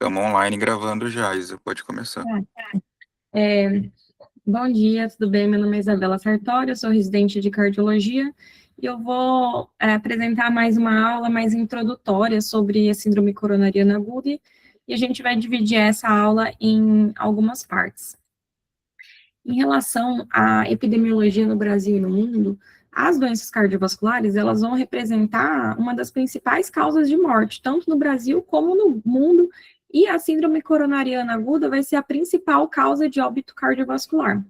Estamos online gravando já, Isa, pode começar. É, Bom dia, tudo bem? Meu nome é Isabela Sartori, eu sou residente de cardiologia e eu vou apresentar mais uma aula mais introdutória sobre a síndrome coronariana aguda e a gente vai dividir essa aula em algumas partes. Em relação à epidemiologia no Brasil e no mundo, as doenças cardiovasculares, elas vão representar uma das principais causas de morte, tanto no Brasil como no mundo, e a síndrome coronariana aguda vai ser a principal causa de óbito cardiovascular.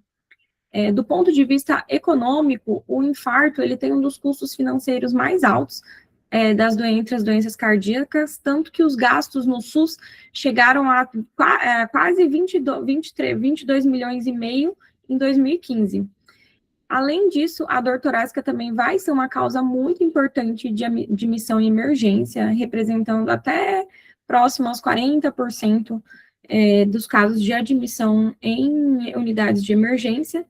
Do ponto de vista econômico, o infarto ele tem um dos custos financeiros mais altos entre as doenças cardíacas, tanto que os gastos no SUS chegaram a quase 22 milhões e meio em 2015. Além disso, a dor torácica também vai ser uma causa muito importante de admissão em emergência, representando até próximo aos 40% dos casos de admissão em unidades de emergência.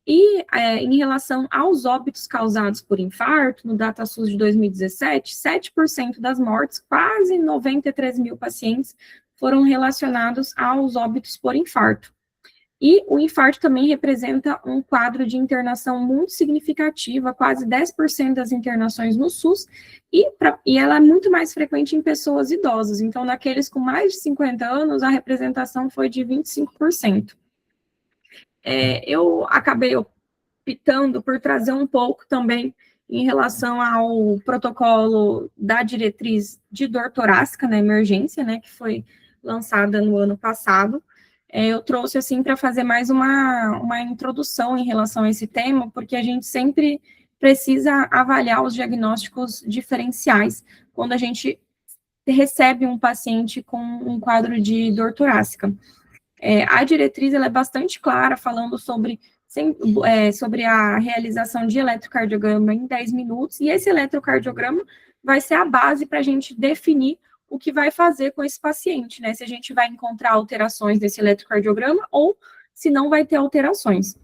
E em relação aos óbitos causados por infarto, no DataSUS de 2017, 7% das mortes, quase 93 mil pacientes, foram relacionados aos óbitos por infarto. E o infarto também representa um quadro de internação muito significativa, quase 10% das internações no SUS, e ela é muito mais frequente em pessoas idosas. Então, naqueles com mais de 50 anos, a representação foi de 25%. Eu acabei optando por trazer um pouco também em relação ao protocolo da diretriz de dor torácica na emergência, né, que foi lançada no ano passado. Eu trouxe, assim, para fazer mais uma introdução em relação a esse tema, porque a gente sempre precisa avaliar os diagnósticos diferenciais quando a gente recebe um paciente com um quadro de dor torácica. A diretriz ela é bastante clara, falando sobre a realização de eletrocardiograma em 10 minutos, e esse eletrocardiograma vai ser a base para a gente definir o que vai fazer com esse paciente, né? Se a gente vai encontrar alterações nesse eletrocardiograma ou se não vai ter alterações.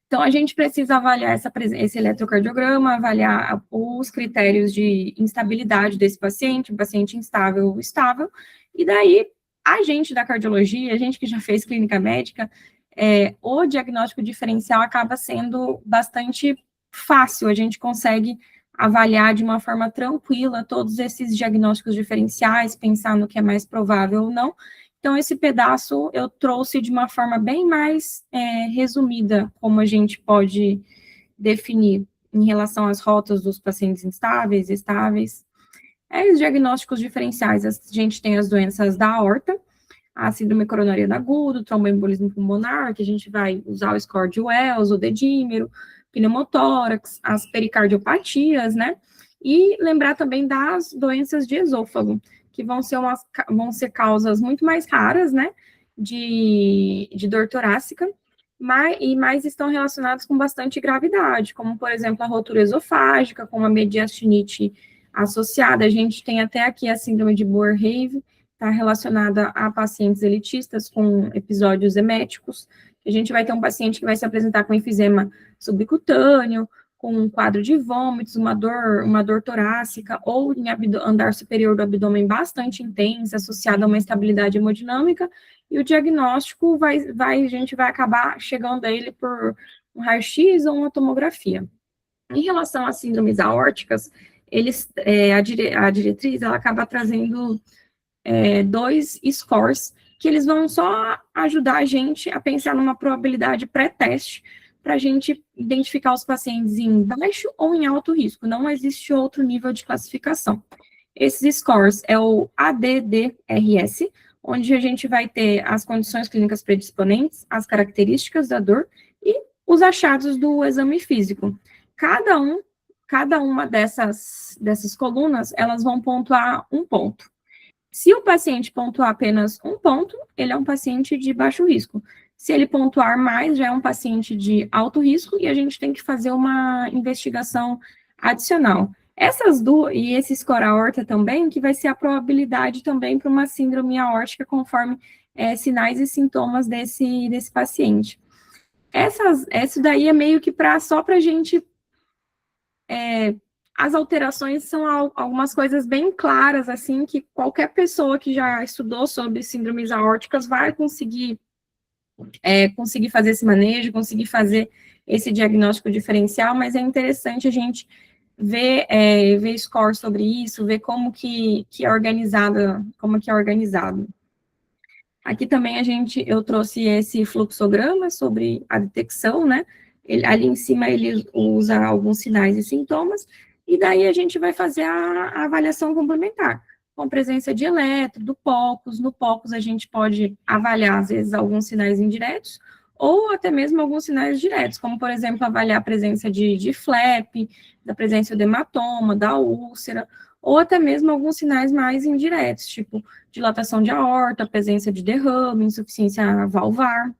Então, a gente precisa avaliar esse eletrocardiograma, avaliar os critérios de instabilidade desse paciente, um paciente instável ou estável, e daí, a gente da cardiologia, a gente que já fez clínica médica, o diagnóstico diferencial acaba sendo bastante fácil, a gente consegue avaliar de uma forma tranquila todos esses diagnósticos diferenciais, pensar no que é mais provável ou não. Então, esse pedaço eu trouxe de uma forma bem mais resumida, como a gente pode definir em relação às rotas dos pacientes instáveis, estáveis. Os diagnósticos diferenciais, a gente tem as doenças da aorta, a síndrome coronariana aguda, o tromboembolismo pulmonar, que a gente vai usar o score de Wells, o dedímero, pneumotórax, as pericardiopatias, né? E lembrar também das doenças de esôfago, que vão ser causas muito mais raras, né, de dor torácica, mas estão relacionadas com bastante gravidade, como, por exemplo, a rotura esofágica, com a mediastinite associada. A gente tem até aqui a síndrome de Boerhaave, está relacionada a pacientes elitistas com episódios eméticos. A gente vai ter um paciente que vai se apresentar com enfisema subcutâneo, com um quadro de vômitos, uma dor torácica, ou em andar superior do abdômen bastante intensa, associada a uma instabilidade hemodinâmica, e o diagnóstico a gente vai acabar chegando a ele por um raio-x ou uma tomografia. Em relação às síndromes aórticas, a diretriz, ela acaba trazendo dois scores, que eles vão só ajudar a gente a pensar numa probabilidade pré-teste, para a gente identificar os pacientes em baixo ou em alto risco. Não existe outro nível de classificação. Esses scores é o ADDRS, onde a gente vai ter as condições clínicas predisponentes, as características da dor e os achados do exame físico. Cada uma dessas colunas, elas vão pontuar um ponto. Se o paciente pontuar apenas um ponto, ele é um paciente de baixo risco. Se ele pontuar mais, já é um paciente de alto risco e a gente tem que fazer uma investigação adicional. E esse score aorta também, que vai ser a probabilidade também para uma síndrome aórtica conforme sinais e sintomas desse paciente. Essa daí é meio que só para a gente As alterações são algumas coisas bem claras, assim, que qualquer pessoa que já estudou sobre síndromes aórticas vai conseguir fazer esse manejo, conseguir fazer esse diagnóstico diferencial, mas é interessante a gente ver score sobre isso, ver como que é organizada, como que é organizado. Aqui também eu trouxe esse fluxograma sobre a detecção, né? Ali em cima ele usa alguns sinais e sintomas, e daí a gente vai fazer a avaliação complementar, com presença de eletro, do POCUS. No POCUS a gente pode avaliar, às vezes, alguns sinais indiretos, ou até mesmo alguns sinais diretos, como, por exemplo, avaliar a presença de flap, da presença do hematoma, da úlcera, ou até mesmo alguns sinais mais indiretos, tipo dilatação de aorta, presença de derrame, insuficiência valvar.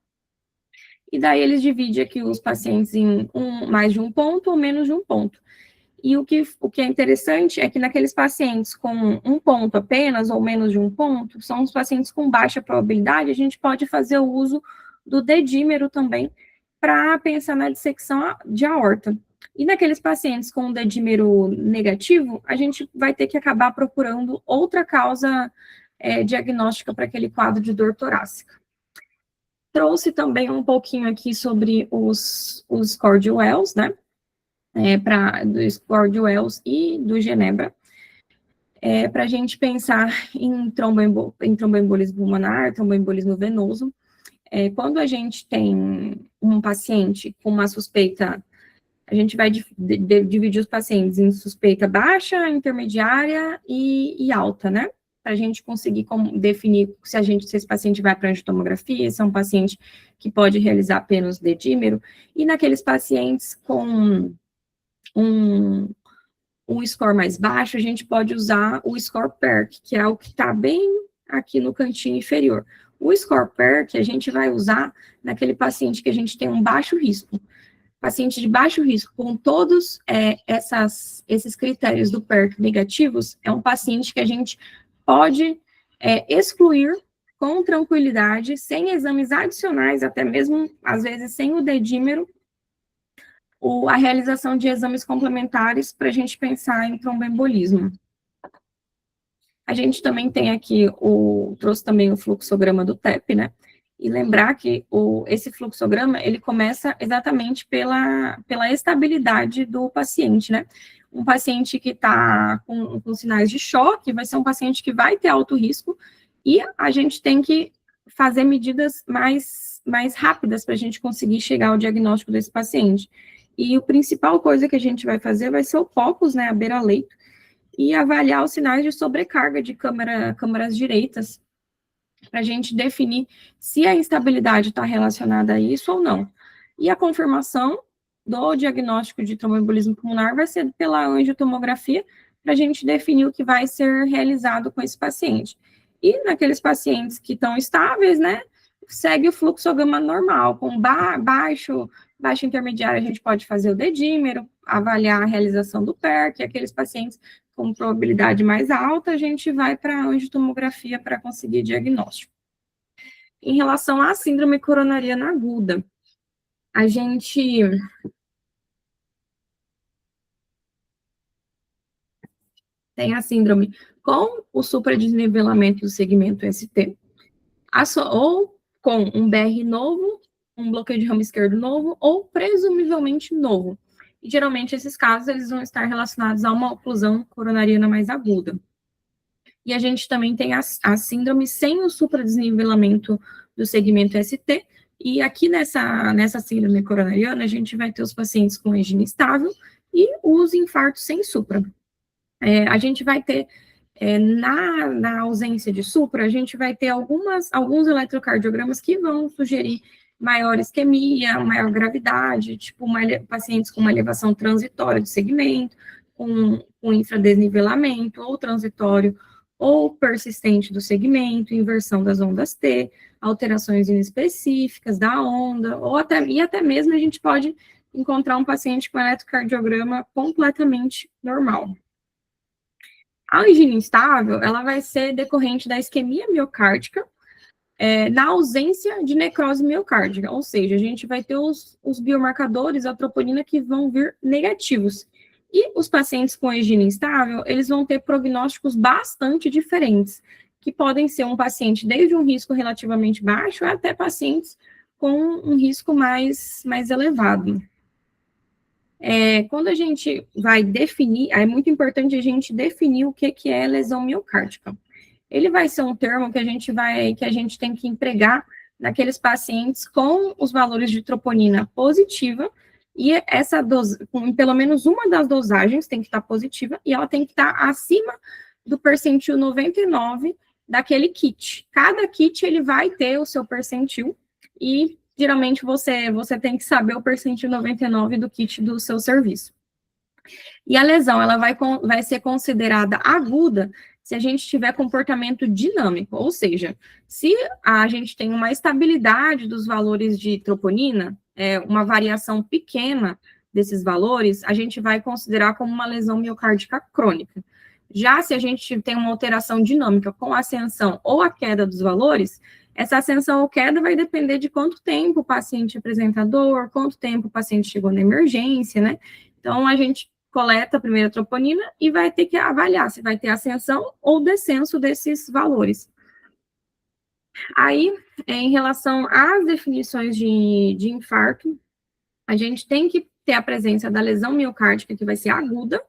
E daí eles dividem aqui os pacientes em mais de um ponto ou menos de um ponto. E o que é interessante é que naqueles pacientes com um ponto apenas, ou menos de um ponto, são os pacientes com baixa probabilidade, a gente pode fazer o uso do dedímero também, para pensar na dissecção de aorta. E naqueles pacientes com um dedímero negativo, a gente vai ter que acabar procurando outra causa diagnóstica para aquele quadro de dor torácica. Trouxe também um pouquinho aqui sobre os score de Wells, né? Do score de Wells e do Genebra, para a gente pensar em tromboembolismo pulmonar, tromboembolismo venoso. Quando a gente tem um paciente com uma suspeita, a gente vai dividir os pacientes em suspeita baixa, intermediária e alta, né? Para a gente conseguir definir se esse paciente vai para angiotomografia, se é um paciente que pode realizar apenas dedímero, e naqueles pacientes com um score mais baixo, a gente pode usar o score PERC, que é o que está bem aqui no cantinho inferior. O score PERC a gente vai usar naquele paciente que a gente tem um baixo risco. Paciente de baixo risco, com todos esses critérios do PERC negativos, é um paciente que a gente pode excluir com tranquilidade, sem exames adicionais, até mesmo, às vezes, sem o dedímero, a realização de exames complementares para a gente pensar em tromboembolismo. A gente também tem aqui, trouxe também o fluxograma do TEP, né? E lembrar que esse fluxograma, ele começa exatamente pela estabilidade do paciente, né? Um paciente que está com sinais de choque vai ser um paciente que vai ter alto risco, e a gente tem que fazer medidas mais rápidas para a gente conseguir chegar ao diagnóstico desse paciente. E a principal coisa que a gente vai fazer vai ser o POCUS, né, a beira-leito, e avaliar os sinais de sobrecarga de câmaras direitas, para a gente definir se a instabilidade está relacionada a isso ou não. E a confirmação do diagnóstico de tromboembolismo pulmonar vai ser pela angiotomografia, para a gente definir o que vai ser realizado com esse paciente. E naqueles pacientes que estão estáveis, né, segue o fluxograma normal, com baixa intermediária, a gente pode fazer o dedímero, avaliar a realização do PERC, e aqueles pacientes com probabilidade mais alta, a gente vai para a angiotomografia para conseguir diagnóstico. Em relação à síndrome coronariana aguda, a gente tem a síndrome com o supradesnivelamento do segmento ST, ou com um BR novo, um bloqueio de ramo esquerdo novo, ou presumivelmente novo. E, geralmente, esses casos, eles vão estar relacionados a uma oclusão coronariana mais aguda. E a gente também tem a síndrome sem o supradesnivelamento do segmento ST, e aqui nessa síndrome coronariana, a gente vai ter os pacientes com angina estável e os infartos sem supra. A gente vai ter, na ausência de supra, a gente vai ter alguns eletrocardiogramas que vão sugerir maior isquemia, maior gravidade, tipo pacientes com uma elevação transitória de segmento, com infradesnivelamento, ou transitório, ou persistente do segmento, inversão das ondas T, alterações inespecíficas da onda, e até mesmo a gente pode encontrar um paciente com eletrocardiograma completamente normal. A angina instável, ela vai ser decorrente da isquemia miocárdica, na ausência de necrose miocárdica, ou seja, a gente vai ter os biomarcadores, a troponina, que vão vir negativos. E os pacientes com egina instável, eles vão ter prognósticos bastante diferentes, que podem ser um paciente desde um risco relativamente baixo até pacientes com um risco mais elevado. Quando a gente vai definir, é muito importante a gente definir o que é lesão miocárdica. Ele vai ser um termo que a gente tem que empregar naqueles pacientes com os valores de troponina positiva, e essa dose, pelo menos uma das dosagens tem que estar positiva, e ela tem que estar acima do percentil 99 daquele kit. Cada kit, ele vai ter o seu percentil, e geralmente você tem que saber o percentil 99 do kit do seu serviço. E a lesão, ela vai ser considerada aguda se a gente tiver comportamento dinâmico, ou seja, se a gente tem uma estabilidade dos valores de troponina, uma variação pequena desses valores, a gente vai considerar como uma lesão miocárdica crônica. Já se a gente tem uma alteração dinâmica com ascensão ou a queda dos valores, essa ascensão ou queda vai depender de quanto tempo o paciente apresenta dor, quanto tempo o paciente chegou na emergência, né? Então, a gente coleta a primeira troponina e vai ter que avaliar se vai ter ascensão ou descenso desses valores. Aí, em relação às definições de infarto, a gente tem que ter a presença da lesão miocárdica, que vai ser aguda,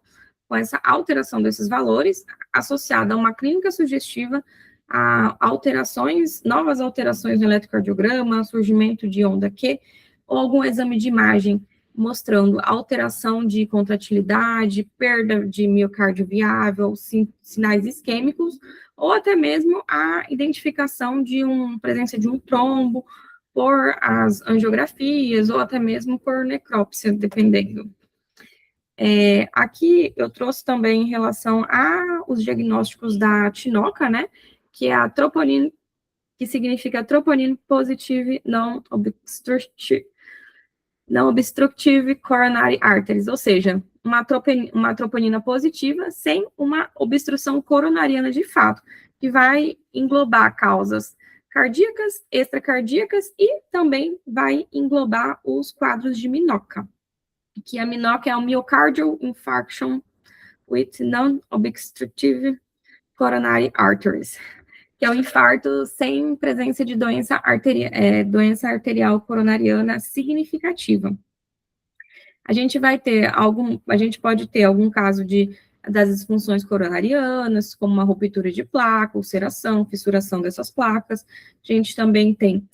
com essa alteração desses valores, associada a uma clínica sugestiva, a novas alterações no eletrocardiograma, surgimento de onda Q, ou algum exame de imagem mostrando alteração de contratilidade, perda de miocárdio viável, sinais isquêmicos, ou até mesmo a identificação de presença de um trombo por as angiografias, ou até mesmo por necrópsia, dependendo. Aqui eu trouxe também em relação aos diagnósticos da TINOCA, né, que é a troponina, que significa Troponin Positive Non-Obstructive Coronary Arteries, ou seja, uma troponina positiva sem uma obstrução coronariana de fato, que vai englobar causas cardíacas, extracardíacas e também vai englobar os quadros de MINOCA, que a MINOCA é o Myocardial Infarction with Non-Obstructive Coronary Arteries, que é o infarto sem presença de doença arterial coronariana significativa. A gente pode ter algum caso das disfunções coronarianas, como uma ruptura de placa, ulceração, fissuração dessas placas. A gente também tem,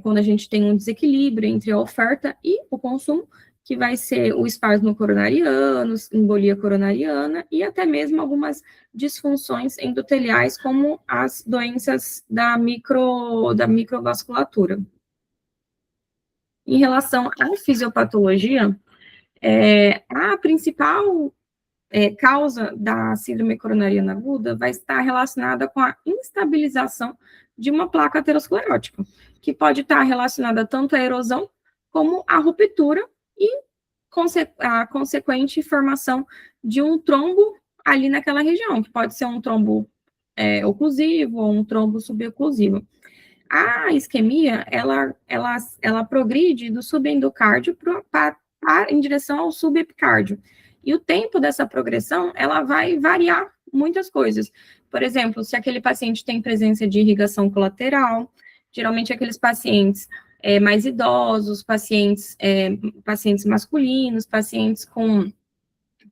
quando a gente tem um desequilíbrio entre a oferta e o consumo, que vai ser o espasmo coronariano, embolia coronariana e até mesmo algumas disfunções endoteliais, como as doenças da microvasculatura. Em relação à fisiopatologia, a principal causa da síndrome coronariana aguda vai estar relacionada com a instabilização de uma placa aterosclerótica, que pode estar relacionada tanto à erosão como à ruptura e a consequente formação de um trombo ali naquela região, que pode ser um trombo oclusivo ou um trombo suboclusivo. A isquemia, ela progride do subendocárdio em direção ao subepicárdio. E o tempo dessa progressão, ela vai variar muitas coisas. Por exemplo, se aquele paciente tem presença de irrigação colateral, geralmente aqueles pacientes mais idosos, pacientes masculinos, pacientes com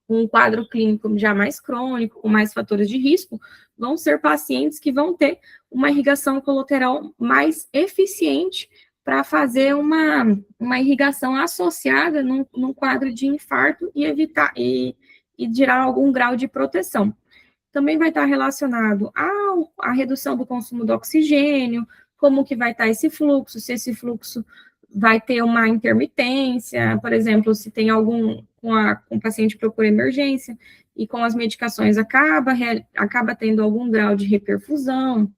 um quadro clínico já mais crônico, com mais fatores de risco, vão ser pacientes que vão ter uma irrigação colateral mais eficiente para fazer uma irrigação associada num quadro de infarto e evitar e gerar algum grau de proteção. Também vai estar relacionado à redução do consumo do oxigênio, como que vai estar esse fluxo, se esse fluxo vai ter uma intermitência, por exemplo, se tem um paciente que procura emergência e com as medicações acaba tendo algum grau de reperfusão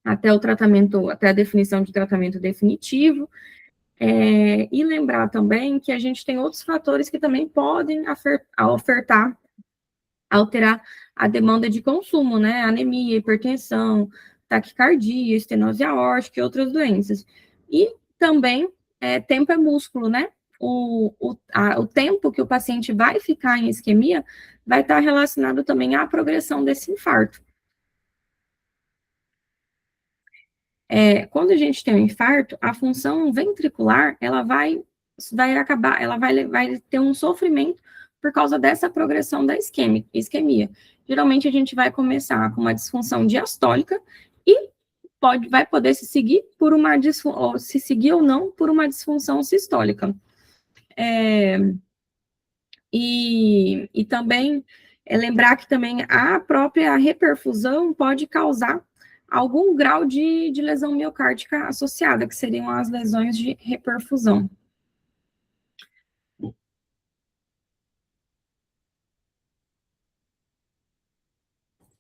até a definição de tratamento definitivo. E lembrar também que a gente tem outros fatores que também podem alterar a demanda de consumo, né? Anemia, hipertensão, taquicardia, estenose aórtica e outras doenças. E também tempo é músculo, né? o tempo que o paciente vai ficar em isquemia vai estar relacionado também à progressão desse infarto. Quando a gente tem um infarto, a função ventricular, ela vai acabar, ela vai ter um sofrimento por causa dessa progressão da isquemia. Geralmente a gente vai começar com uma disfunção diastólica e vai poder se seguir por uma ou se seguir ou não por uma disfunção sistólica. E também lembrar que também a própria reperfusão pode causar algum grau de lesão miocárdica associada, que seriam as lesões de reperfusão.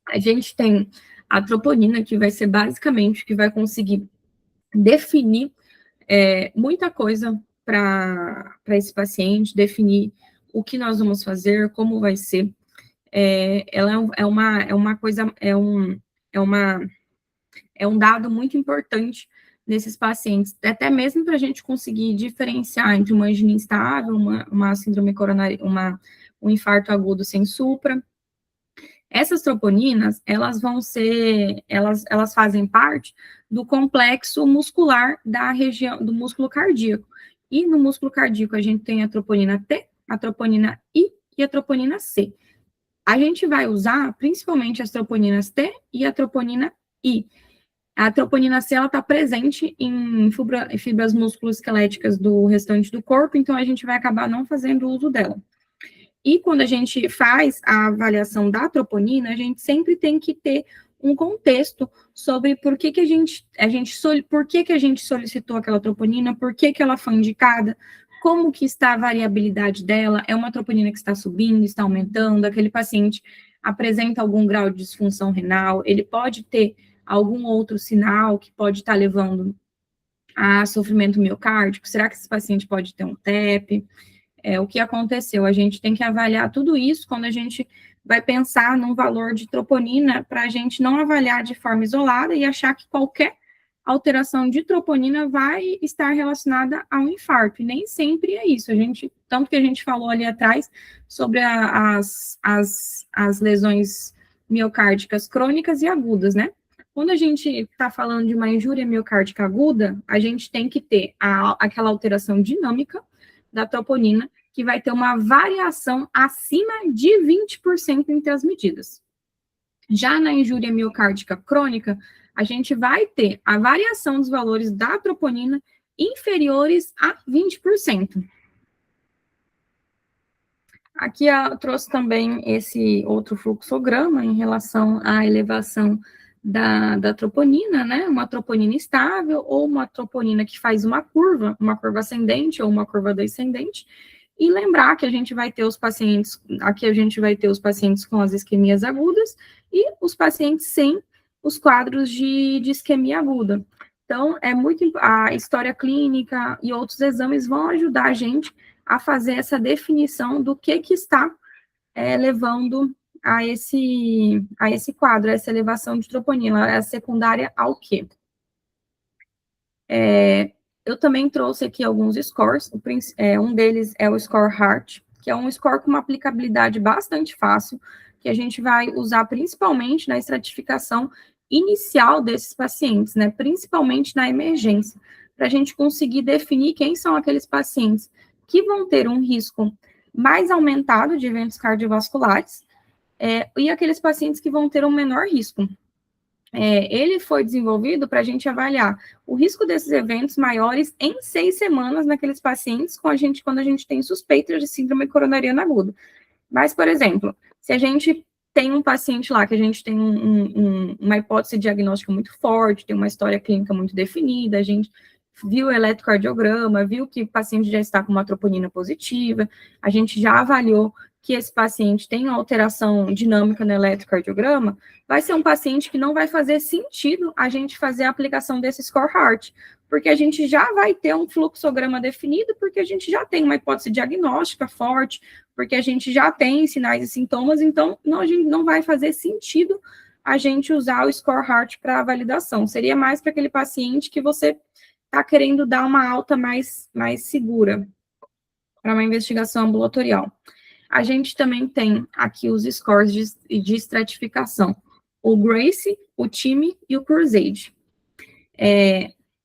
A gente tem a troponina, que vai ser basicamente que vai conseguir definir muita coisa para esse paciente, definir o que nós vamos fazer, como vai ser. Ela é uma coisa, é um dado muito importante nesses pacientes, até mesmo para a gente conseguir diferenciar entre uma angina instável, uma síndrome coronária, um infarto agudo sem supra. Essas troponinas, elas fazem parte do complexo muscular da região do músculo cardíaco. E no músculo cardíaco a gente tem a troponina T, a troponina I e a troponina C. A gente vai usar principalmente as troponinas T e a troponina I. A troponina C, ela está presente em fibras musculoesqueléticas do restante do corpo, então a gente vai acabar não fazendo uso dela. E quando a gente faz a avaliação da troponina, a gente sempre tem que ter um contexto sobre por que a gente solicitou aquela troponina, por que ela foi indicada, como que está a variabilidade dela, é uma troponina que está subindo, está aumentando, aquele paciente apresenta algum grau de disfunção renal, ele pode ter algum outro sinal que pode estar levando a sofrimento miocárdico, será que esse paciente pode ter um TEP? O que aconteceu? A gente tem que avaliar tudo isso quando a gente vai pensar num valor de troponina, para a gente não avaliar de forma isolada e achar que qualquer alteração de troponina vai estar relacionada a um infarto, e nem sempre é isso. Tanto que a gente falou ali atrás sobre as lesões miocárdicas crônicas e agudas, né? Quando a gente está falando de uma injúria miocárdica aguda, a gente tem que ter aquela alteração dinâmica da troponina, que vai ter uma variação acima de 20% entre as medidas. Já na injúria miocárdica crônica, a gente vai ter a variação dos valores da troponina inferiores a 20%. Aqui eu trouxe também esse outro fluxograma em relação à elevação da troponina, né? Uma troponina estável ou uma troponina que faz uma curva ascendente ou uma curva descendente. E lembrar que a gente vai ter os pacientes, aqui a gente vai ter os pacientes com as isquemias agudas e os pacientes sem os quadros de isquemia aguda. Então, a história clínica e outros exames vão ajudar a gente a fazer essa definição do que está levando a esse quadro, a essa elevação de troponina, é secundária ao quê? Eu também trouxe aqui alguns scores, um deles é o score HEART, que é um score com uma aplicabilidade bastante fácil, que a gente vai usar principalmente na estratificação inicial desses pacientes, né, principalmente na emergência, para a gente conseguir definir quem são aqueles pacientes que vão ter um risco mais aumentado de eventos cardiovasculares, e aqueles pacientes que vão ter um menor risco. Ele foi desenvolvido para a gente avaliar o risco desses eventos maiores em 6 semanas naqueles pacientes quando a gente tem suspeitas de síndrome coronariana aguda. Mas, por exemplo, se a gente tem um paciente lá que a gente tem uma hipótese diagnóstica muito forte, tem uma história clínica muito definida, a gente viu o eletrocardiograma, viu que o paciente já está com uma troponina positiva, a gente já avaliou que esse paciente tem uma alteração dinâmica no eletrocardiograma, vai ser um paciente que não vai fazer sentido a gente fazer a aplicação desse score HEART, porque a gente já vai ter um fluxograma definido, porque a gente já tem uma hipótese diagnóstica forte, porque a gente já tem sinais e sintomas, então a gente não vai fazer sentido a gente usar o score HEART para validação. Seria mais para aquele paciente que você está querendo dar uma alta mais segura. para uma investigação ambulatorial. A gente também tem aqui os scores de estratificação, o GRACE, o TIME e o Crusade.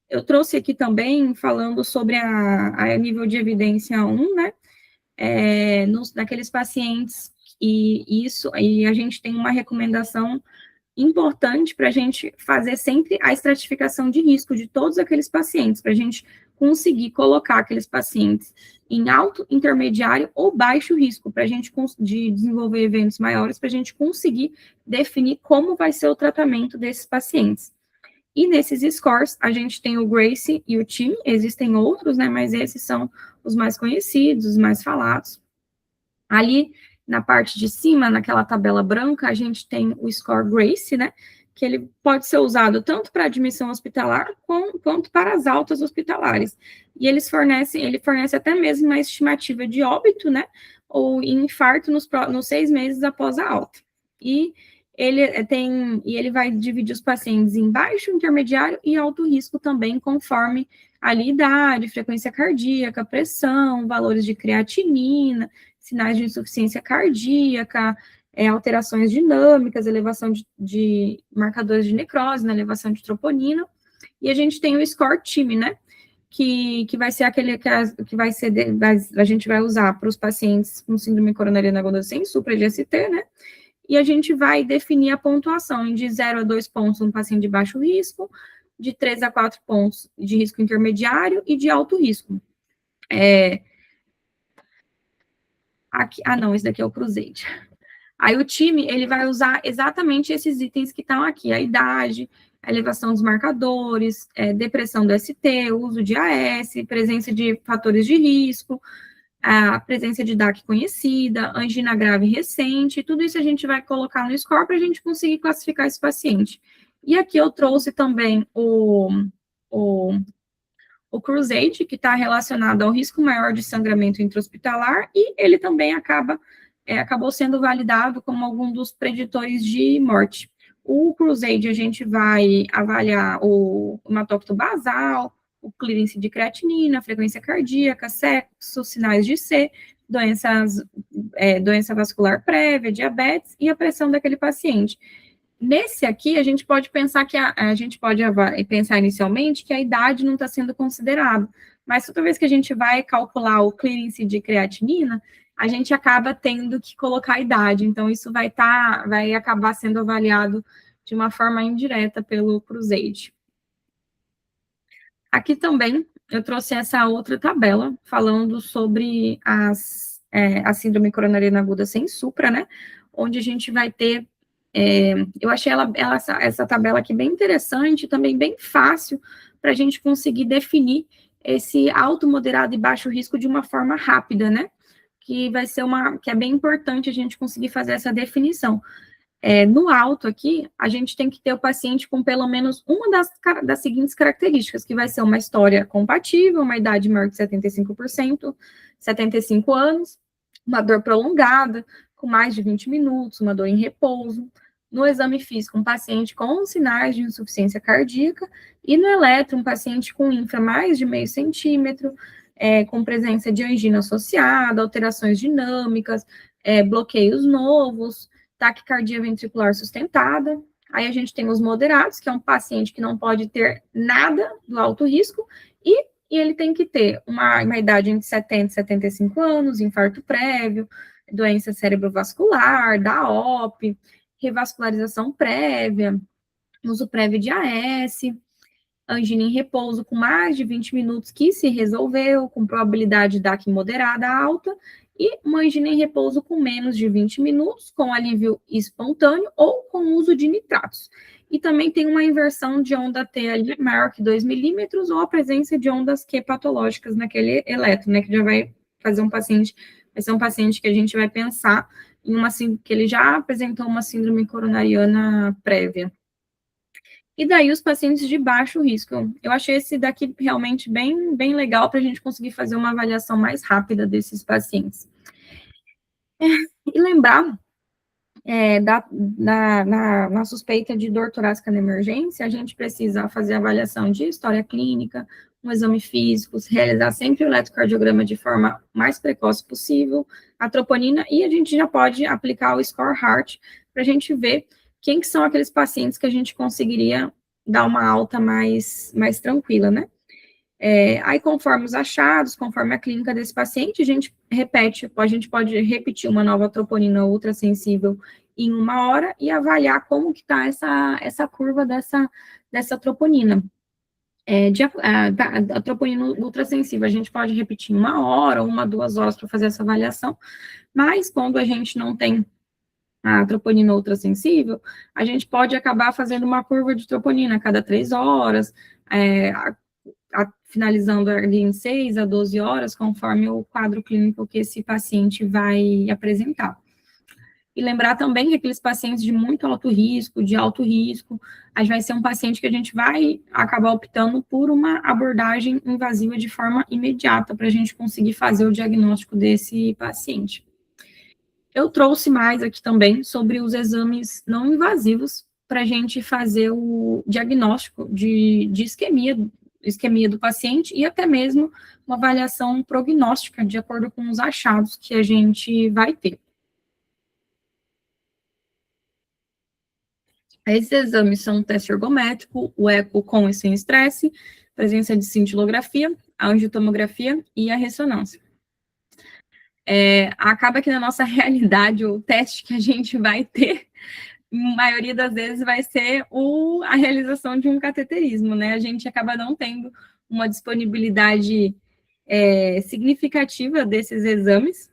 Eu trouxe aqui também falando sobre a nível de evidência 1, né, naqueles pacientes, e a gente tem uma recomendação importante para a gente fazer sempre a estratificação de risco de todos aqueles pacientes, para a gente conseguir colocar aqueles pacientes em alto, intermediário ou baixo risco, para a gente desenvolver eventos maiores, para a gente conseguir definir como vai ser o tratamento desses pacientes. E nesses scores, a gente tem o GRACE e o TIME, existem outros, né, mas esses são os mais conhecidos, os mais falados. Ali, na parte de cima, naquela tabela branca, a gente tem o score GRACE, né, que ele pode ser usado tanto para admissão hospitalar quanto para as altas hospitalares. E ele fornece até mesmo uma estimativa de óbito, né, ou infarto nos 6 meses após a alta. E ele vai dividir os pacientes em baixo, intermediário e alto risco também, conforme a idade, frequência cardíaca, pressão, valores de creatinina, sinais de insuficiência cardíaca, alterações dinâmicas, elevação de marcadores de necrose, né, elevação de troponina, e a gente tem o score TIME, né, que vai ser aquele que vai ser, a gente vai usar para os pacientes com síndrome coronariana aguda sem supra de ST, né, e a gente vai definir a pontuação de 0 a 2 pontos no paciente de baixo risco, de 3 a 4 pontos de risco intermediário e de alto risco. Aqui, não, esse daqui é o Crusade. Aí o time, ele vai usar exatamente esses itens que estão aqui, a idade, a elevação dos marcadores, depressão do ST, uso de AS, presença de fatores de risco, a presença de DAC conhecida, angina grave recente, tudo isso a gente vai colocar no score para a gente conseguir classificar esse paciente. E aqui eu trouxe também o Crusade, que está relacionado ao risco maior de sangramento intra-hospitalar, e ele também acabou sendo validado como algum dos preditores de morte. O Crusade, a gente vai avaliar o hematócrito basal, o clearance de creatinina, frequência cardíaca, sexo, sinais de C, doença vascular prévia, diabetes e a pressão daquele paciente. Nesse aqui, a gente pode pensar que a gente pode pensar inicialmente que a idade não está sendo considerada, mas toda vez que a gente vai calcular o clearance de creatinina, a gente acaba tendo que colocar a idade, então isso vai acabar sendo avaliado de uma forma indireta pelo Crusade. Aqui também eu trouxe essa outra tabela falando sobre a síndrome coronariana aguda sem supra, né? Onde a gente vai ter, eu achei essa tabela aqui bem interessante, também bem fácil para a gente conseguir definir esse alto, moderado e baixo risco de uma forma rápida, né? Que é bem importante a gente conseguir fazer essa definição. No alto aqui, a gente tem que ter o paciente com pelo menos uma das seguintes características, que vai ser uma história compatível, uma idade maior de 75%, 75 anos, uma dor prolongada, com mais de 20 minutos, uma dor em repouso. No exame físico, um paciente com sinais de insuficiência cardíaca, e no eletro, um paciente com infra mais de meio centímetro, com presença de angina associada, alterações dinâmicas, bloqueios novos, taquicardia ventricular sustentada. Aí a gente tem os moderados, que é um paciente que não pode ter nada do alto risco, e ele tem que ter uma idade entre 70 e 75 anos, infarto prévio, doença cerebrovascular, DAOP, revascularização prévia, uso prévio de AS, angina em repouso com mais de 20 minutos que se resolveu, com probabilidade de DAC moderada alta, e uma angina em repouso com menos de 20 minutos, com alívio espontâneo ou com uso de nitratos. E também tem uma inversão de onda T ali maior que 2 milímetros, ou a presença de ondas Q patológicas naquele eletro, né, que já vai ser um paciente que a gente vai pensar que ele já apresentou uma síndrome coronariana prévia. E daí os pacientes de baixo risco. Eu achei esse daqui realmente bem, bem legal para a gente conseguir fazer uma avaliação mais rápida desses pacientes. E lembrar, na suspeita de dor torácica na emergência, a gente precisa fazer avaliação de história clínica, um exame físico, realizar sempre o eletrocardiograma de forma mais precoce possível, a troponina, e a gente já pode aplicar o Score Heart para a gente ver quem que são aqueles pacientes que a gente conseguiria dar uma alta mais tranquila, né? Aí, conforme os achados, conforme a clínica desse paciente, a gente pode repetir uma nova troponina ultrassensível em 1 hora e avaliar como que está essa curva dessa troponina. A troponina ultrassensível, a gente pode repetir em 1 hora ou 2 horas para fazer essa avaliação, mas quando a gente não tem a troponina ultrassensível, a gente pode acabar fazendo uma curva de troponina a cada 3 horas, finalizando ali em 6 a 12 horas, conforme o quadro clínico que esse paciente vai apresentar. E lembrar também que aqueles pacientes de muito alto risco, de alto risco, a gente vai ser um paciente que a gente vai acabar optando por uma abordagem invasiva de forma imediata, para a gente conseguir fazer o diagnóstico desse paciente. Eu trouxe mais aqui também sobre os exames não invasivos, para a gente fazer o diagnóstico de isquemia do paciente e até mesmo uma avaliação prognóstica de acordo com os achados que a gente vai ter. Esses exames são o teste ergométrico, o eco com e sem estresse, presença de cintilografia, a angiotomografia e a ressonância. Acaba que na nossa realidade, o teste que a gente vai ter, na maioria das vezes, vai ser a realização de um cateterismo, né? A gente acaba não tendo uma disponibilidade significativa desses exames,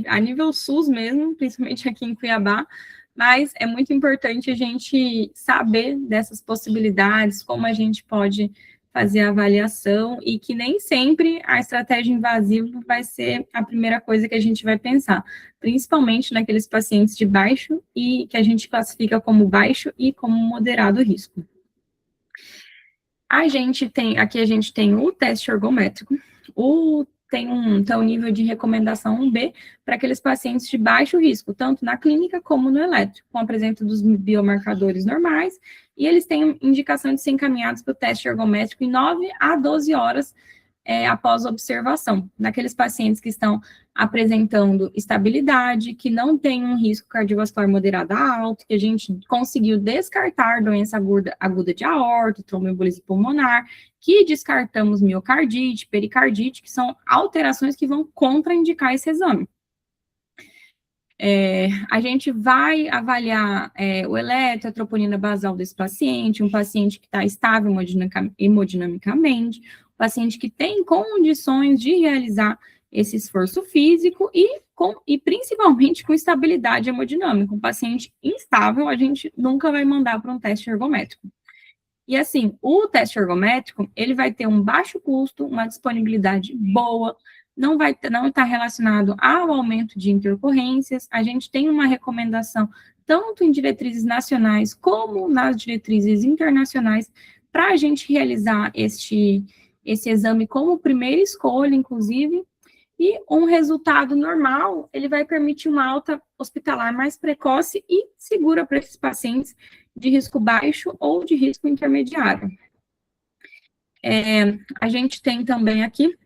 a nível SUS mesmo, principalmente aqui em Cuiabá, mas é muito importante a gente saber dessas possibilidades, como a gente pode fazer a avaliação, e que nem sempre a estratégia invasiva vai ser a primeira coisa que a gente vai pensar, principalmente naqueles pacientes de baixo, e que a gente classifica como baixo e como moderado risco. Aqui a gente tem o teste ergométrico, tem um nível de recomendação 1B para aqueles pacientes de baixo risco, tanto na clínica como no elétrico, com a presença dos biomarcadores normais, e eles têm indicação de ser encaminhados para o teste ergométrico em 9 a 12 horas após a observação, naqueles pacientes que estão apresentando estabilidade, que não tem um risco cardiovascular moderado a alto, que a gente conseguiu descartar doença aguda de aorta, tromboembolismo pulmonar, que descartamos miocardite, pericardite, que são alterações que vão contraindicar esse exame. A gente vai avaliar o eletro, a troponina basal desse paciente, um paciente que está estável hemodinamicamente, um paciente que tem condições de realizar esse esforço físico e principalmente com estabilidade hemodinâmica. Um paciente instável, a gente nunca vai mandar para um teste ergométrico. E assim, o teste ergométrico, ele vai ter um baixo custo, uma disponibilidade boa, não está relacionado ao aumento de intercorrências. A gente tem uma recomendação, tanto em diretrizes nacionais como nas diretrizes internacionais, para a gente realizar esse exame como primeira escolha, inclusive, e um resultado normal, ele vai permitir uma alta hospitalar mais precoce e segura para esses pacientes de risco baixo ou de risco intermediário. A gente tem também aqui,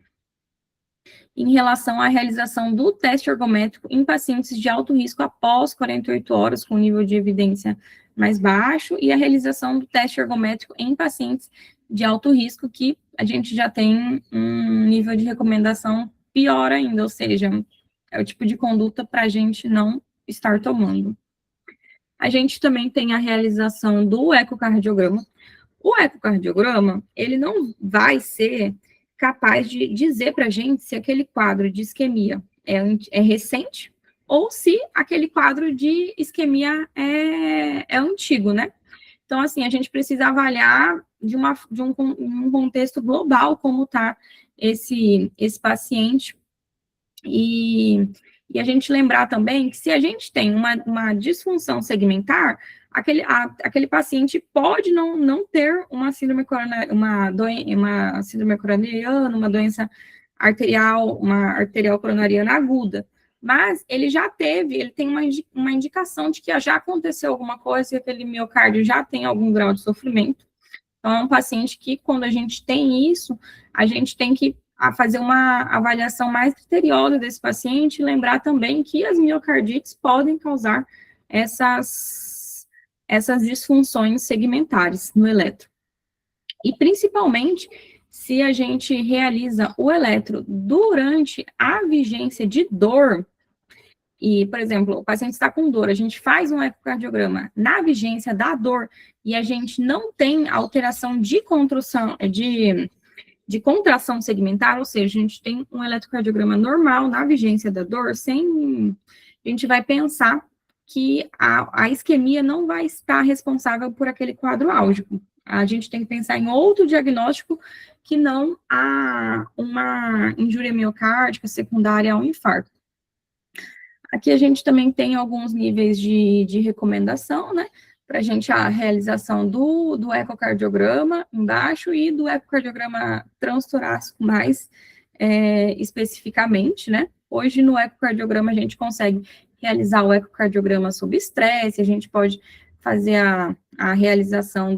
em relação à realização do teste ergométrico em pacientes de alto risco após 48 horas, com nível de evidência mais baixo, e a realização do teste ergométrico em pacientes de alto risco, que a gente já tem um nível de recomendação pior ainda, ou seja, é o tipo de conduta para a gente não estar tomando. A gente também tem a realização do ecocardiograma. O ecocardiograma, ele não vai ser capaz de dizer para a gente se aquele quadro de isquemia é recente ou se aquele quadro de isquemia é antigo, né? Então, assim, a gente precisa avaliar de um contexto global como está esse paciente. E a gente lembrar também que se a gente tem uma disfunção segmentar, aquele paciente pode não ter uma síndrome coronariana, uma doença arterial, uma arterial coronariana aguda, mas ele tem uma indicação de que já aconteceu alguma coisa, que aquele miocárdio já tem algum grau de sofrimento. Então, é um paciente que, quando a gente tem isso, a gente tem que fazer uma avaliação mais criteriosa desse paciente e lembrar também que as miocardites podem causar essas disfunções segmentares no eletro. E, principalmente, se a gente realiza o eletro durante a vigência de dor, e, por exemplo, o paciente está com dor, a gente faz um ecocardiograma na vigência da dor e a gente não tem alteração de contração, de contração segmentar, ou seja, a gente tem um eletrocardiograma normal na vigência da dor, a gente vai pensar que a isquemia não vai estar responsável por aquele quadro álgico. A gente tem que pensar em outro diagnóstico que não uma injúria miocárdica secundária a um infarto. Aqui a gente também tem alguns níveis de recomendação, né? Para a gente a realização do ecocardiograma embaixo e do ecocardiograma transtorácico mais especificamente, né? Hoje no ecocardiograma a gente consegue realizar o ecocardiograma sob estresse, a gente pode fazer a realização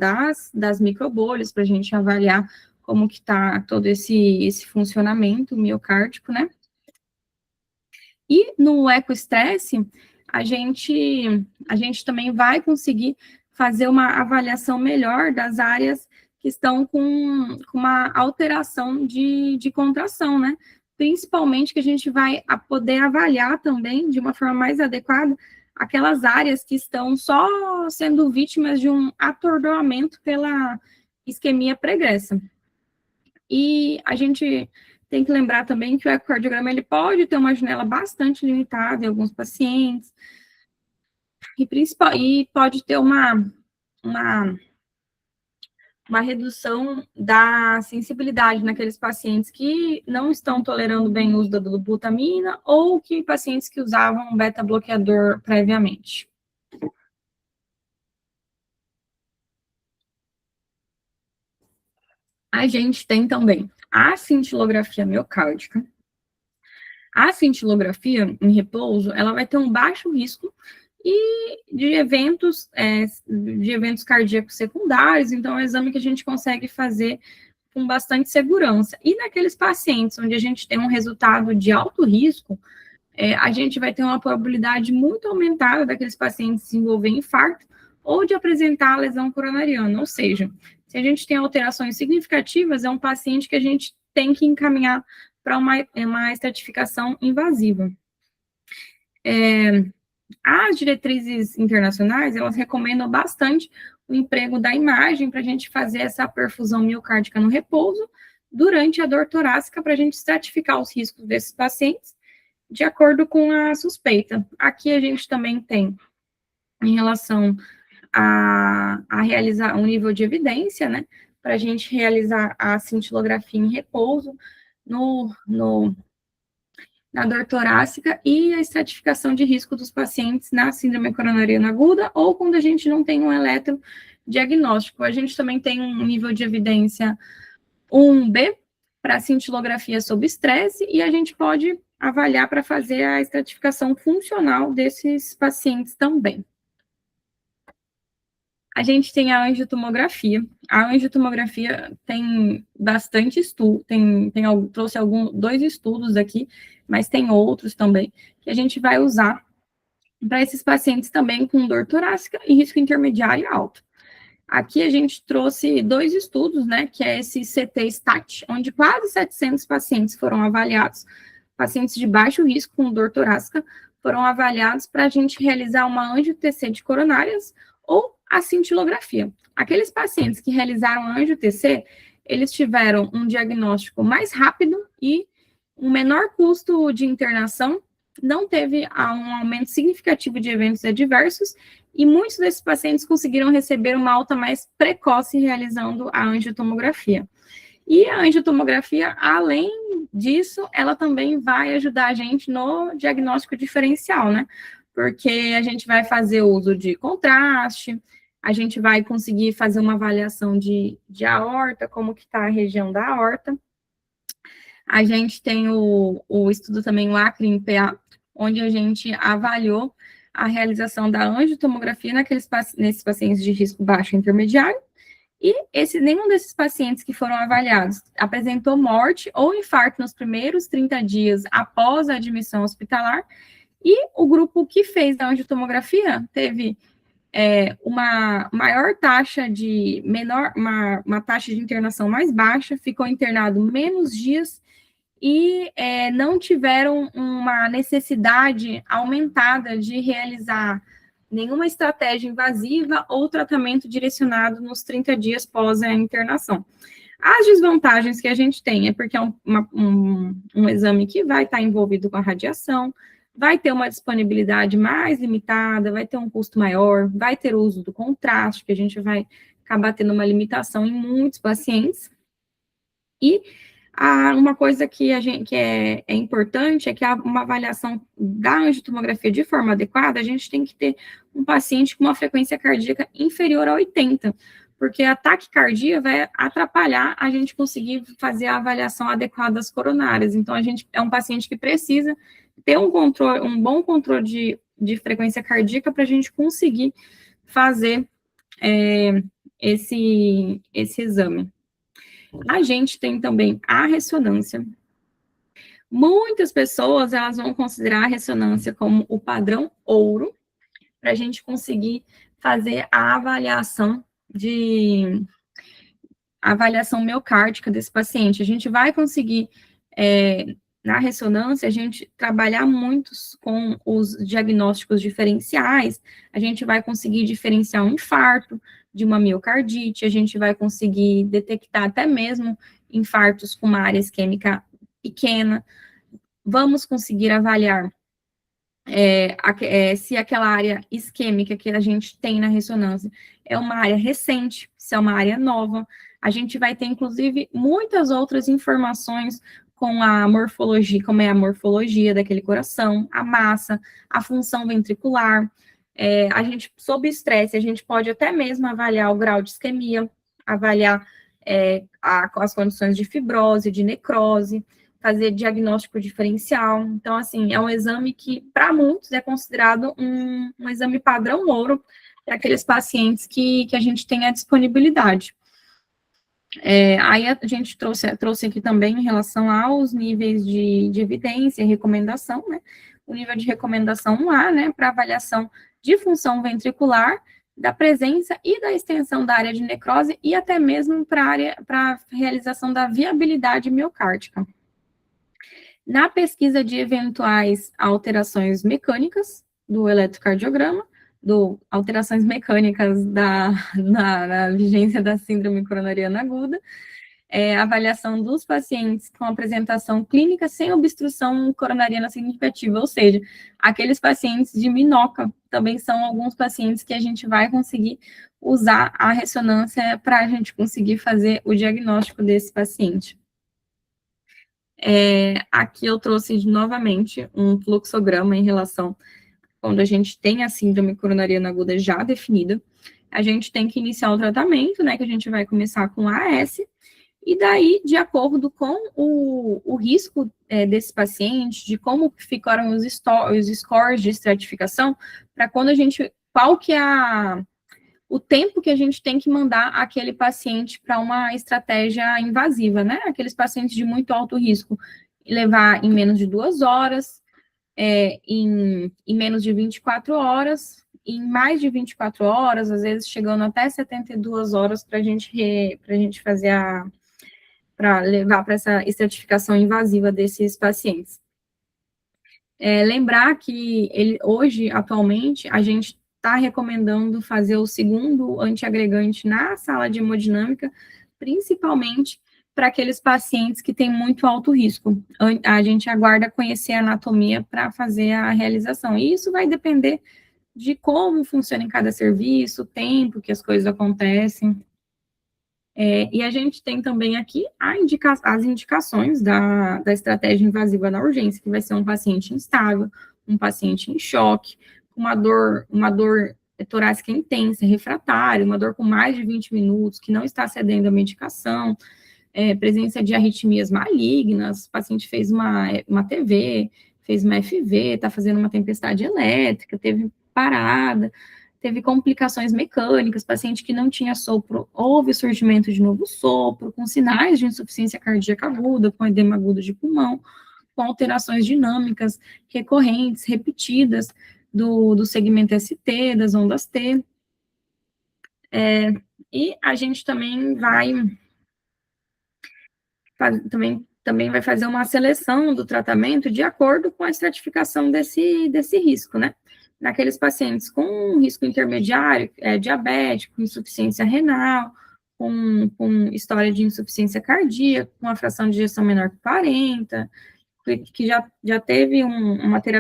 das microbolhas para a gente avaliar como que está todo esse funcionamento miocárdico, né? E no ecoestresse, a gente também vai conseguir fazer uma avaliação melhor das áreas que estão com uma alteração de contração, né? Principalmente que a gente vai poder avaliar também, de uma forma mais adequada, aquelas áreas que estão só sendo vítimas de um atordoamento pela isquemia pregressa. E a gente tem que lembrar também que o ecocardiograma ele pode ter uma janela bastante limitada em alguns pacientes, e pode ter uma redução da sensibilidade naqueles pacientes que não estão tolerando bem o uso da dobutamina ou que pacientes que usavam beta-bloqueador previamente. A gente tem também a cintilografia miocárdica. A cintilografia em repouso, ela vai ter um baixo risco de eventos cardíacos secundários, então é um exame que a gente consegue fazer com bastante segurança. E naqueles pacientes onde a gente tem um resultado de alto risco, a gente vai ter uma probabilidade muito aumentada daqueles pacientes desenvolver infarto ou de apresentar lesão coronariana, ou seja, se a gente tem alterações significativas, é um paciente que a gente tem que encaminhar para uma estratificação invasiva. As diretrizes internacionais, elas recomendam bastante o emprego da imagem para a gente fazer essa perfusão miocárdica no repouso durante a dor torácica, para a gente estratificar os riscos desses pacientes de acordo com a suspeita. Aqui a gente também tem, em relação a realizar um nível de evidência, né, para a gente realizar a cintilografia em repouso na dor torácica e a estratificação de risco dos pacientes na síndrome coronariana aguda ou quando a gente não tem um eletrodiagnóstico. A gente também tem um nível de evidência 1B para cintilografia sob estresse e a gente pode avaliar para fazer a estratificação funcional desses pacientes também. A gente tem a angiotomografia. A angiotomografia tem bastante estudo, trouxe 2 estudos aqui, mas tem outros também, que a gente vai usar para esses pacientes também com dor torácica e risco intermediário alto. Aqui a gente trouxe 2 estudos, né, que é esse CT-STAT, onde quase 700 pacientes foram avaliados, pacientes de baixo risco com dor torácica, foram avaliados para a gente realizar uma angio-TC de coronárias ou a cintilografia. Aqueles pacientes que realizaram a angio-TC, eles tiveram um diagnóstico mais rápido e um menor custo de internação, não teve um aumento significativo de eventos adversos, e muitos desses pacientes conseguiram receber uma alta mais precoce realizando a angiotomografia. E a angiotomografia, além disso, ela também vai ajudar a gente no diagnóstico diferencial, né? Porque a gente vai fazer uso de contraste, a gente vai conseguir fazer uma avaliação de aorta, como que está a região da aorta. A gente tem o estudo também, o ACRE-PA, onde a gente avaliou a realização da angiotomografia nesses pacientes de risco baixo e intermediário, E nenhum desses pacientes que foram avaliados apresentou morte ou infarto nos primeiros 30 dias após a admissão hospitalar, e o grupo que fez a angiotomografia teve uma maior taxa de uma taxa de internação mais baixa, ficou internado menos dias e não tiveram uma necessidade aumentada de realizar nenhuma estratégia invasiva ou tratamento direcionado nos 30 dias pós a internação. As desvantagens que a gente tem é porque é um exame que vai estar envolvido com a radiação, vai ter uma disponibilidade mais limitada, vai ter um custo maior, vai ter o uso do contraste, que a gente vai acabar tendo uma limitação em muitos pacientes. E uma coisa que é importante é que uma avaliação da angiotomografia de forma adequada, a gente tem que ter um paciente com uma frequência cardíaca inferior a 80, porque a taquicardia vai atrapalhar a gente conseguir fazer a avaliação adequada das coronárias. Então, é um paciente que precisa ter um bom controle de frequência cardíaca para a gente conseguir fazer esse exame. A gente tem também a ressonância. Muitas pessoas, elas vão considerar a ressonância como o padrão ouro, para a gente conseguir fazer a avaliação miocárdica desse paciente. A gente vai conseguir, na ressonância, a gente trabalhar muito com os diagnósticos diferenciais, a gente vai conseguir diferenciar um infarto de uma miocardite, a gente vai conseguir detectar até mesmo infartos com uma área isquêmica pequena, vamos conseguir avaliar se aquela área isquêmica que a gente tem na ressonância é uma área recente, se é uma área nova. A gente vai ter, inclusive, muitas outras informações com a morfologia, como é a morfologia daquele coração, a massa, a função ventricular. A gente, sob estresse, a gente pode até mesmo avaliar o grau de isquemia, avaliar as condições de fibrose, de necrose, fazer diagnóstico diferencial. Então, assim, é um exame que, para muitos, é considerado um exame padrão ouro para aqueles pacientes que a gente tem a disponibilidade. Aí a gente trouxe aqui também em relação aos níveis de evidência e recomendação, né? O nível de recomendação 1A, né, para avaliação de função ventricular, da presença e da extensão da área de necrose e até mesmo para realização da viabilidade miocárdica. Na pesquisa de eventuais alterações mecânicas do eletrocardiograma, alterações mecânicas na vigência da síndrome coronariana aguda, avaliação dos pacientes com apresentação clínica sem obstrução coronariana significativa, ou seja, aqueles pacientes de MINOCA também são alguns pacientes que a gente vai conseguir usar a ressonância para a gente conseguir fazer o diagnóstico desse paciente. Aqui eu trouxe novamente um fluxograma em relação quando a gente tem a síndrome coronariana aguda já definida, a gente tem que iniciar o tratamento, né, que a gente vai começar com AS, e daí, de acordo com o risco desse paciente, de como ficaram os scores de estratificação, para qual que é o tempo que a gente tem que mandar aquele paciente para uma estratégia invasiva, né, aqueles pacientes de muito alto risco, levar em menos de 2 horas, em menos de 24 horas, em mais de 24 horas, às vezes chegando até 72 horas para a gente fazer para levar para essa estratificação invasiva desses pacientes. Lembrar que hoje, atualmente, a gente está recomendando fazer o segundo antiagregante na sala de hemodinâmica, principalmente para aqueles pacientes que têm muito alto risco. A gente aguarda conhecer a anatomia para fazer a realização. E isso vai depender de como funciona em cada serviço, o tempo que as coisas acontecem. E a gente tem também aqui as indicações da estratégia invasiva na urgência, que vai ser um paciente instável, um paciente em choque, com uma dor torácica intensa, refratária, uma dor com mais de 20 minutos, que não está cedendo à medicação, presença de arritmias malignas, o paciente fez uma TV, fez uma FV, está fazendo uma tempestade elétrica, teve parada, teve complicações mecânicas, paciente que não tinha sopro, houve surgimento de novo sopro, com sinais de insuficiência cardíaca aguda, com edema agudo de pulmão, com alterações dinâmicas recorrentes, repetidas, do segmento ST, das ondas T. E a gente também vai fazer uma seleção do tratamento de acordo com a estratificação desse risco, né? Naqueles pacientes com risco intermediário, diabético, insuficiência renal, com história de insuficiência cardíaca, com a fração de ejeção menor que 40, que já teve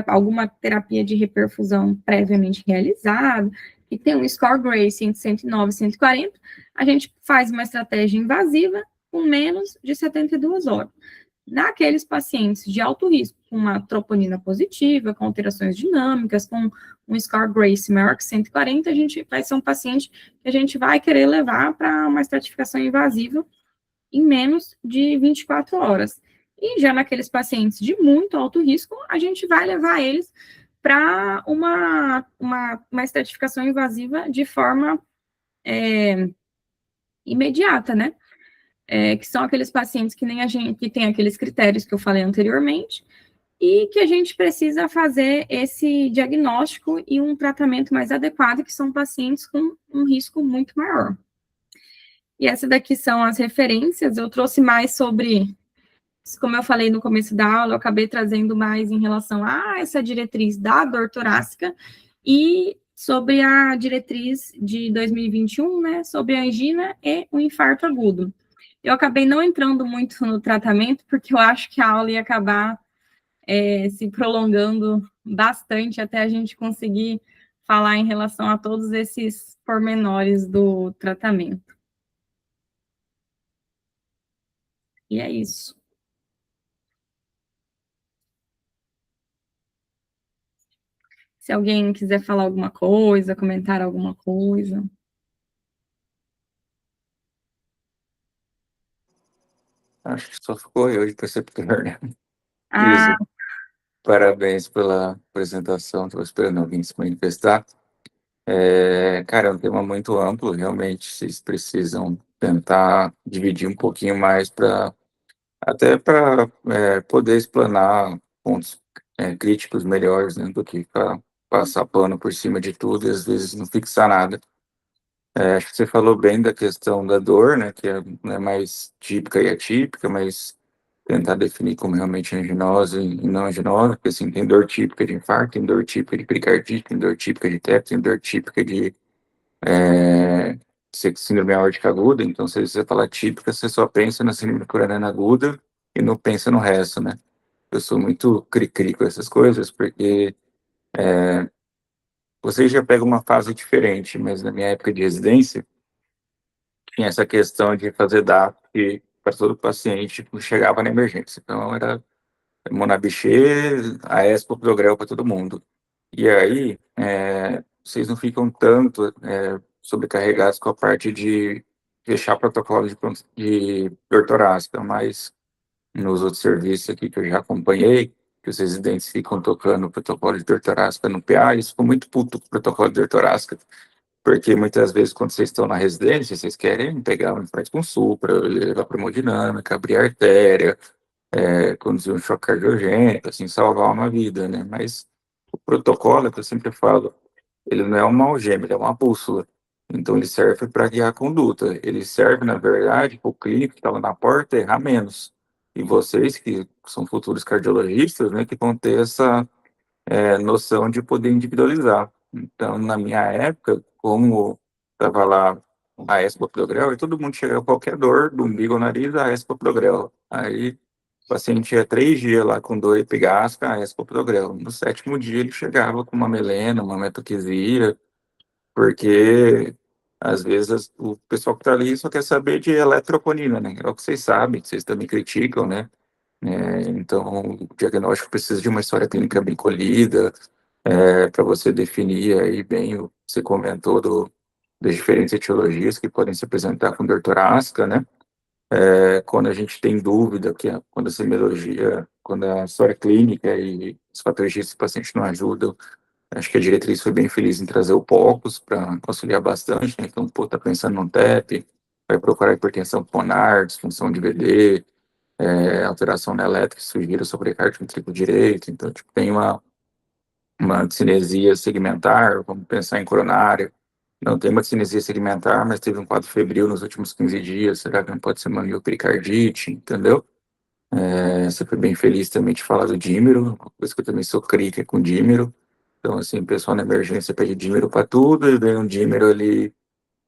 alguma terapia de reperfusão previamente realizada, que tem um score Grace entre 109 e 140, a gente faz uma estratégia invasiva com menos de 72 horas. Naqueles pacientes de alto risco, com uma troponina positiva, com alterações dinâmicas, com um score Grace maior que 140, a gente vai ser um paciente que a gente vai querer levar para uma estratificação invasiva em menos de 24 horas. E já naqueles pacientes de muito alto risco, a gente vai levar eles para uma estratificação invasiva de forma imediata, né? Que são aqueles pacientes que nem a gente, que tem aqueles critérios que eu falei anteriormente, e que a gente precisa fazer esse diagnóstico e um tratamento mais adequado, que são pacientes com um risco muito maior. E essas daqui são as referências, eu trouxe mais sobre, como eu falei no começo da aula, eu acabei trazendo mais em relação a essa diretriz da dor torácica e sobre a diretriz de 2021, né, sobre a angina e o infarto agudo. Eu acabei não entrando muito no tratamento, porque eu acho que a aula ia acabar se prolongando bastante até a gente conseguir falar em relação a todos esses pormenores do tratamento. E é isso. Se alguém quiser falar alguma coisa, comentar alguma coisa. Acho que só ficou eu de preceptor, né? Ah, Isa, parabéns pela apresentação. Estou esperando alguém se manifestar. Cara, é um tema muito amplo. Realmente, vocês precisam tentar dividir um pouquinho mais até para poder explanar pontos críticos melhores, né, do que passar pano por cima de tudo e às vezes não fixar nada. Acho que você falou bem da questão da dor, né, que é mais típica e atípica, mas tentar definir como realmente anginosa e não anginosa, porque assim, tem dor típica de infarto, tem dor típica de pericardite, tem dor típica de TEP, tem dor típica de é, síndrome aórtica aguda. Então, se você falar típica, você só pensa na síndrome coronariana aguda e não pensa no resto, né? Eu sou muito cri-cri com essas coisas, porque você já pega uma fase diferente, mas na minha época de residência, tinha essa questão de fazer DAP para todo paciente que chegava na emergência. Então, era Monabixê, Aespo, Progrel para todo mundo. E aí, vocês não ficam tanto sobrecarregados com a parte de fechar protocolo de dor torácica, mas nos outros serviços aqui que eu já acompanhei, que os residentes ficam tocando protocolo de dor torácica no PA, eles ficam muito putos com o protocolo de dor torácica, porque muitas vezes, quando vocês estão na residência, vocês querem pegar um infarto com supra, levar para hemodinâmica, abrir artéria, conduzir um choque cardiogênico, assim, salvar uma vida, né? Mas o protocolo, que eu sempre falo, ele não é uma algema, ele é uma bússola. Então, ele serve para guiar a conduta. Ele serve, na verdade, para o clínico que estava na porta errar menos. E vocês, que são futuros cardiologistas, né, que vão ter essa noção de poder individualizar. Então, na minha época, como estava lá a Espo-Progrel, e todo mundo chegava com qualquer dor do umbigo ao nariz, a Espo-Progrel. Aí, o paciente ia 3 dias lá com dor epigástrica, a Espo-Progrel. No 7º dia, ele chegava com uma melena, uma metoquesia, porque às vezes o pessoal que está ali só quer saber de eletroconina, né? É o que vocês sabem, vocês também criticam, né? Então, o diagnóstico precisa de uma história clínica bem colhida, para você definir aí bem o que você comentou das diferentes etiologias que podem se apresentar com dor torácica, né? Quando a gente tem dúvida, quando a semiologia, quando a história clínica e os fatores do paciente não ajudam, Acho que a diretriz foi bem feliz em trazer o POCUS para conciliar bastante, né? Então, pô, tá pensando no TEP, vai procurar hipertensão pulmonar, disfunção de VD, alteração na elétrica, sujeira sobrecarga ventricular direito. Então, tipo, tem uma cinesia segmentar, vamos pensar em coronária. Não tem uma cinesia segmentar, mas teve um quadro febril nos últimos 15 dias. Será que não pode ser uma miopericardites, entendeu? Você foi bem feliz também de falar do dímero, uma coisa que eu também sou crítica com dímero. Então, assim, o pessoal na emergência pede dímero para tudo, e vem um dímero ali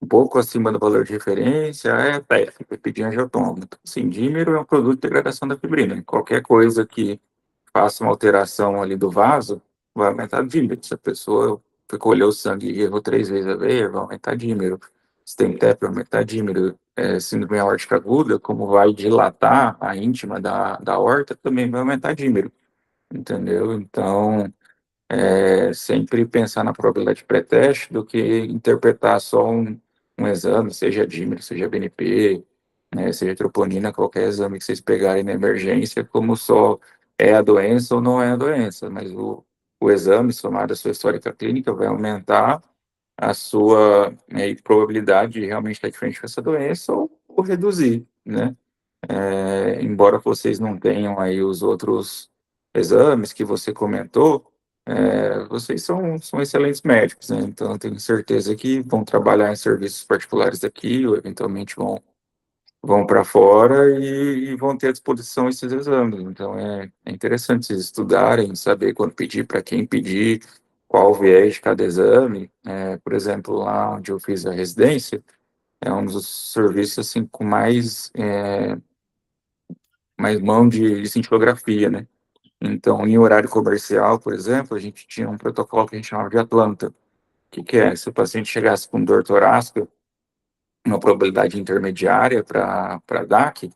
um pouco acima do valor de referência, PEF, pedir angiotoma. Então, assim, dímero é um produto de degradação da fibrina. Qualquer coisa que faça uma alteração ali do vaso, vai aumentar dímero. Se a pessoa colheu o sangue e errou 3 vezes a veia, vai aumentar dímero. Se tem TEP, vai aumentar dímero. Síndrome aórtica aguda, como vai dilatar a íntima da aorta, também vai aumentar dímero. Entendeu? Então, sempre pensar na probabilidade pré-teste do que interpretar só um exame, seja dímero, seja BNP, né, seja troponina, qualquer exame que vocês pegarem na emergência, como só é a doença ou não é a doença, mas o exame, somado à sua histórica clínica, vai aumentar a sua probabilidade de realmente estar diferente com essa doença ou reduzir, né? Embora vocês não tenham aí os outros exames que você comentou, vocês são excelentes médicos, né? Então, eu tenho certeza que vão trabalhar em serviços particulares daqui, ou eventualmente vão para fora e vão ter à disposição esses exames. Então, é interessante vocês estudarem, saber quando pedir, para quem pedir, qual o viés de cada exame. Por exemplo, lá onde eu fiz a residência, é um dos serviços assim, com mais mão de cintilografia, né? Então, em horário comercial, por exemplo, a gente tinha um protocolo que a gente chamava de Atlanta. O que é? Se o paciente chegasse com dor torácica, uma probabilidade intermediária para DAC,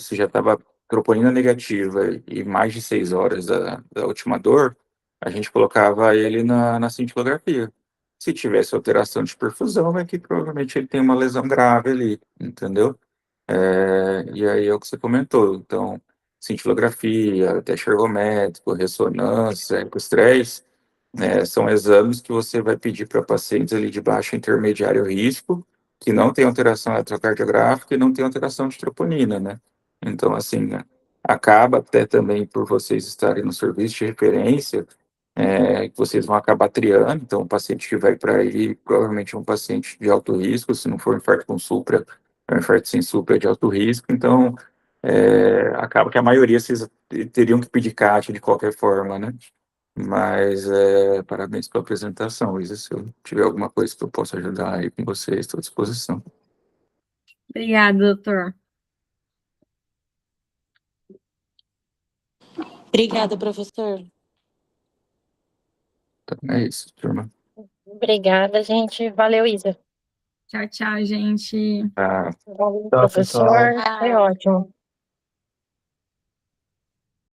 se já estava troponina negativa e mais de 6 horas da última dor, a gente colocava ele na cintilografia. Se tivesse alteração de perfusão, é que provavelmente ele tem uma lesão grave ali, entendeu? E aí é o que você comentou. Então, cintilografia, teste ergométrico, ressonância, ecostresse, são exames que você vai pedir para pacientes ali de baixo e intermediário risco, que não tem alteração eletrocardiográfica e não tem alteração de troponina, né? Então, assim, né, acaba até também por vocês estarem no serviço de referência, que vocês vão acabar triando. Então, o paciente que vai para aí provavelmente é um paciente de alto risco, se não for infarto com supra, é um infarto sem supra de alto risco. Então, acaba que a maioria vocês teriam que pedir CAT de qualquer forma, né? Mas parabéns pela apresentação, Isa. Se eu tiver alguma coisa que eu possa ajudar aí com vocês, estou à disposição. Obrigada, doutor. Obrigada, professor. Então, é isso, turma. Obrigada, gente. Valeu, Isa. Tchau, tchau, gente. Ah, Valeu, Tchau, professor. pessoal. Foi ótimo.